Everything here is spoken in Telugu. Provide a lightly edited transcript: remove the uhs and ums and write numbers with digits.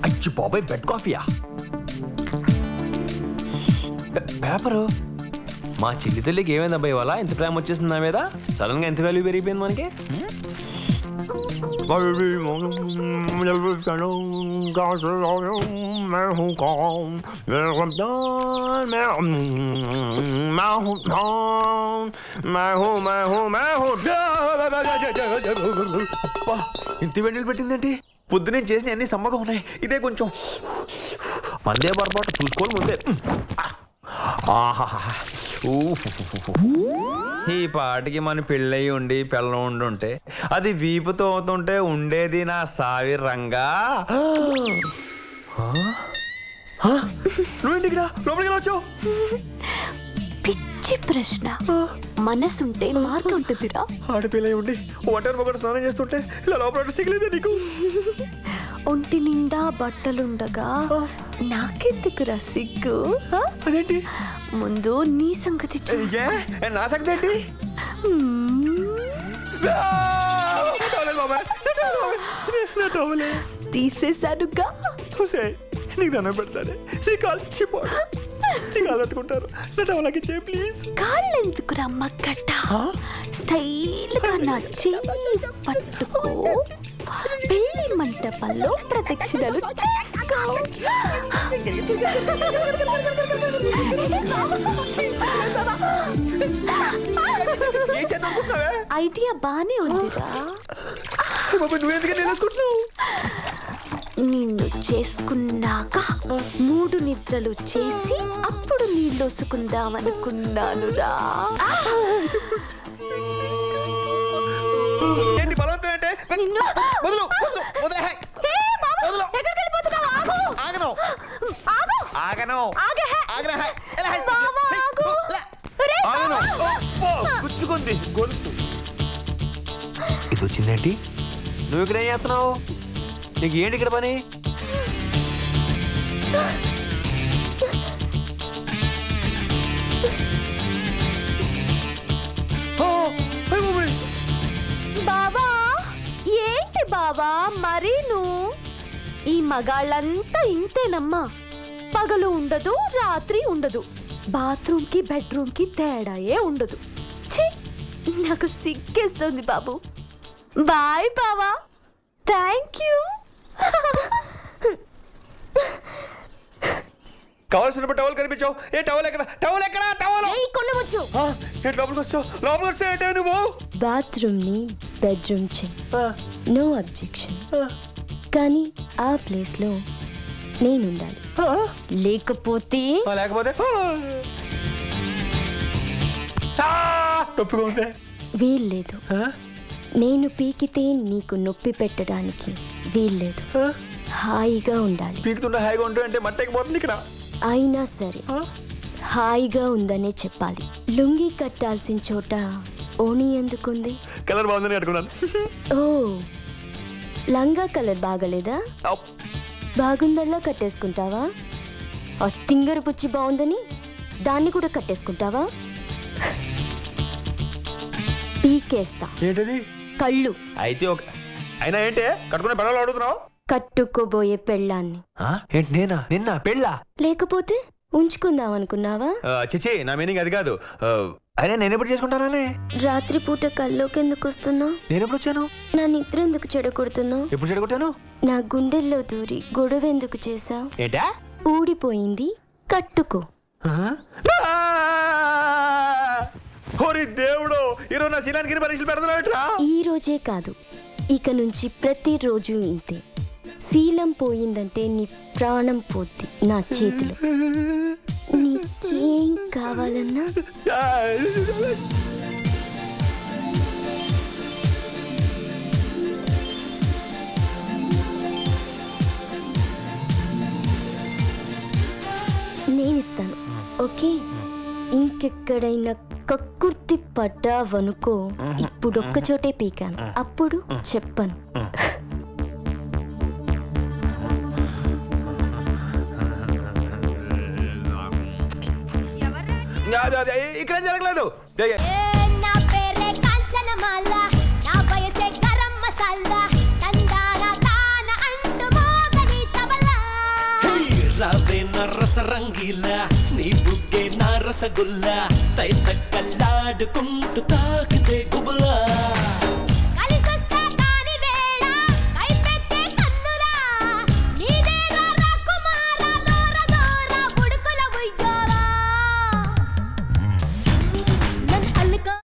అచ్చి బాబాయ్ బెడ్ కాఫీయా? పేపరు. మా చెల్లి తల్లికి ఏమైంది అబ్బాయి ఇవాళ? ఇంత ప్రేమ వచ్చేసింది నా మీద? సడన్ గా ఎంత వాల్యూ పెరిగిపోయింది మనకి? ఇంత వెంటలు పెట్టిందేంటి? పొద్దునే చేసిన అన్ని సమ్మగా ఉన్నాయి. ఇదే కొంచెం మందే పొరపాటు చూసుకోవాలి ముందే. ఈ పాటికి మన పెళ్ళయి ఉండి పిల్లం ఉండుంటే అది వీపుతో అవుతుంటే ఉండేది నా సావి రంగా. నువ్వేంటి ఇక్కడ లోపలికి వచ్చావు? పిచ్చి ప్రశ్న. మనసుంటే మార్గం ఉంటుందిరా. ఆడపిల్ల ఉండి ఒంటరి మొగడు స్నానం చేస్తుంటే ఇలా లోపల సిగలేదే నీకు? ఒంటి నిండా బట్టలుండగా నాకెందుకురా సిగ్గు? అదేంటి? ముందు నీ సంగతి నా సంగతి ఏంటి? తీసేశానుగా. నీకు దండం పెడతానే. నీ కాలు చిపోడు. నీ కాలు పట్టుకుంటారు. నా టవలకి చేయి ప్లీజ్. కాళ్ళు ఎందుకు రమ్మక్కట? స్టైల్ గా నా చెయ్యి పట్టుకో. పెళ్లి మంటపంలో ప్రదక్షిణలు చేసుకో. ఐడియా బానే ఉందిరా. నిన్ను చేసుకున్నాక 3 నిద్రలు చేసి అప్పుడు నీళ్ళొసుకుందాం అనుకున్నానురా. గుచ్చుకుంది గొలుసు. ఇది వచ్చిందేంటి? నువ్వు ఇక్కడ ఏం చేస్తున్నావు? నీకు ఏంటి ఇక్కడ పని? బాబా ఏంటి బాబా మరీ నువ్వు? ఈ మగాళ్ళంతా ఇంతేనమ్మా. పగలు ఉండదు, రాత్రి ఉండదు. బాత్రూమ్ కి బెడ్రూమ్ కి తేడాయే ఉండదు. ఛీ, నాకు సిగ్గేస్తుంది బాబు. బాయ్ బావా. Thank you. కావాల్సినప్పుడు టవల్ కనిపించావు. ఏ టవల్ ఎక్కడ? టవల్ ఎక్కడ? టవల్ కొనవచ్చు. లోపలికి వచ్చావు. లోపలికి వచ్చాయంటే నువ్వు బాత్రూమ్ ని బెడ్రూమ్ చెయ్యి. No objection. కానీ ఆ ప్లేస్ లో నేనుండాలి. లేకపోతే వీల్లేదు. నేను పీకితే నీకు నొప్పి పెట్టడానికి వీల్లేదు. హాయిగా ఉండాలి. హాయిగా ఉంటే అంటే మట్టెక్కిపోతుంది ఇక్కడ. అయినా సరే హాయిగా ఉందనే చెప్పాలి. లుంగి కట్టాల్సిన చోట ఓణి ఎందుకుంది? కలర్ బాగుందని కట్టుకున్నాను. ఓ, లంగా కలర్ బాగలేదా? బాగుందల్లా కట్టేసుకుంటావా? ఆ తింగరు పుచ్చి బాగుందని దాన్ని కూడా కట్టేసుకుంటావా? పీకేస్తా. ఏంటది? కళ్ళు. అయితే అయినా ఏంటి కట్టుకునే పెళ్ళాలు అడుగుతున్నావు? కట్టుకోబోయే పెళ్ళాన్ని. ఏంటి నేనా? నిన్న పెళ్ళా? లేకపోతే ఉంచుకుందాం అనుకున్నావా? చిచి, నా మీనింగ్ అది కాదు. అయినా నేను ఎప్పుడు చేసుకుంటానే? రాత్రిపూట కల్లోకి ఎందుకు వస్తున్నావు? నేను ఎప్పుడు వచ్చాను? నా నిద్ర ఎందుకు చెడగొడుతున్నావు? ఎప్పుడు చెడగొట్టాను? నా గుండెల్లో దూరి గొడవ ఎందుకు చేసావు? ఏంటా? ఊడిపోయింది కట్టుకో. దేవుడు, ఈరోజు నా శీలానికి పరీక్షలు పెడుతున్నా. ఈ రోజే కాదు, ఇక నుంచి ప్రతిరోజు ఇంతే. శీలం పోయిందంటే నీ ప్రాణం పోద్ది నా చేతిలో. నీకేం కావాలన్నా నేనిస్తాను. ఓకే, ఇంకెక్కడైనా కక్కుర్తి పడ్డావనుకో, ఇప్పుడొక్క చోటే పీకాను, అప్పుడు చెప్పను. ఇక్కడ జరగలేదు. నా పేరే కాంచన రస రంగీలా నీ బుగ్గే నా రసగుల్లా తై తక్కల